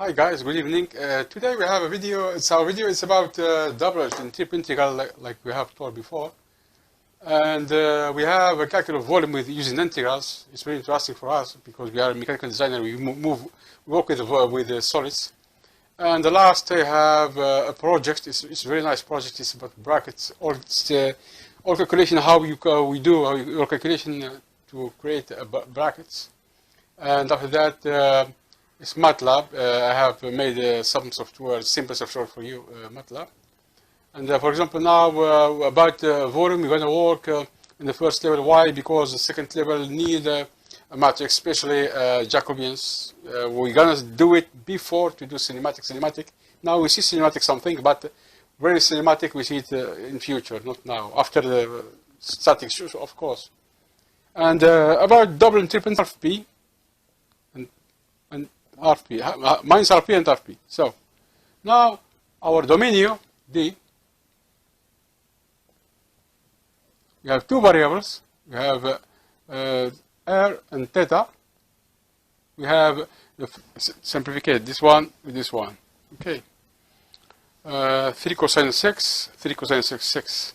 Hi guys, good evening. Today we have a video. Our video is about double and triple integral, like we have told before, and we have a calcul of volume with using integrals. It's very interesting for us because we are a mechanical designer. We work with solids. And the last I have a project. It's a very nice project. It's about brackets. All calculation how your calculation to create brackets. And after that, it's Matlab. I have made some software, simple software for you, Matlab. And for example, now about volume, we're going to work in the first level. Why? Because the second level need a matrix, especially Jacobians. We're going to do it before to do cinematic. Now we see cinematic something, but very cinematic we see it in future, not now. After the static, of course. And about double and triple RFP. And RP, minus RP and RP. So now our dominio D, we have two variables. We have R and theta. We have simplified this one with this one. Okay. 3 cosine 6, 3 cosine 6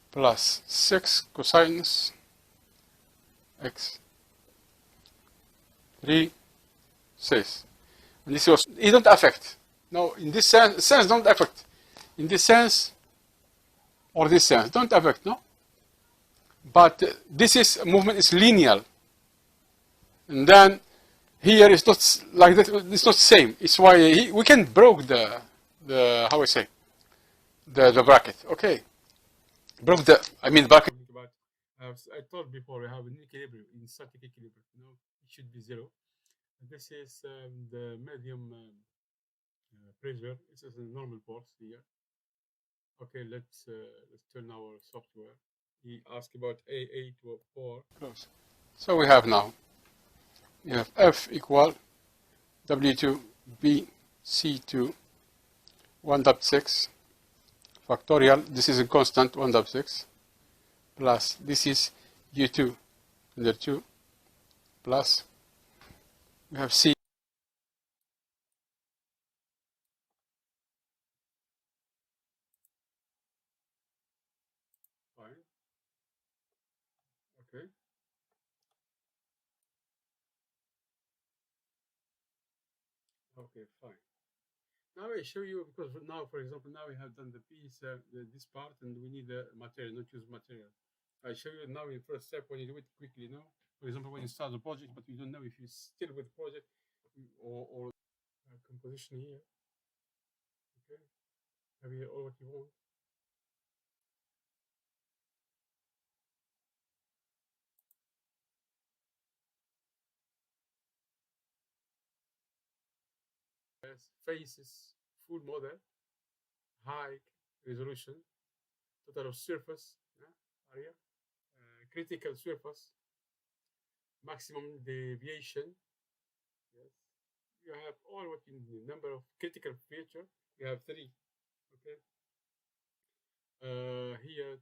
plus 6 cosines x 3 6. And this was, it don't affect. No, in this sense don't affect. In this sense or this sense don't affect, no? But this is movement is linear. And then here it's not like that, it's not the same. It's why we can broke the how I say the bracket. Okay. Broke the bracket. But as I told before, we have an equilibrium in static equilibrium. No, it should be 0. This is the medium pressure. This is a normal force here. Okay, let's turn our software. He asked about A8 to 4. Close. So we have now. We have F equal W2 B C2 1.6 factorial. This is a constant 1.6 plus this is U2 under 2 plus we have C. Fine. Okay. Okay, fine. Now I show you, because now, for example, now we have done the piece, this part, and we need the material, not use material. I show you now in first step when you do it quickly, no? For example, when you start the project, but you don't know if you're still with the project or composition here. Okay, have you all what you want? Yes, faces, full model, height, resolution, total of surface, area, critical surface, maximum deviation. Yes, you have all what you need. Number of critical feature. You have 3. Okay. Here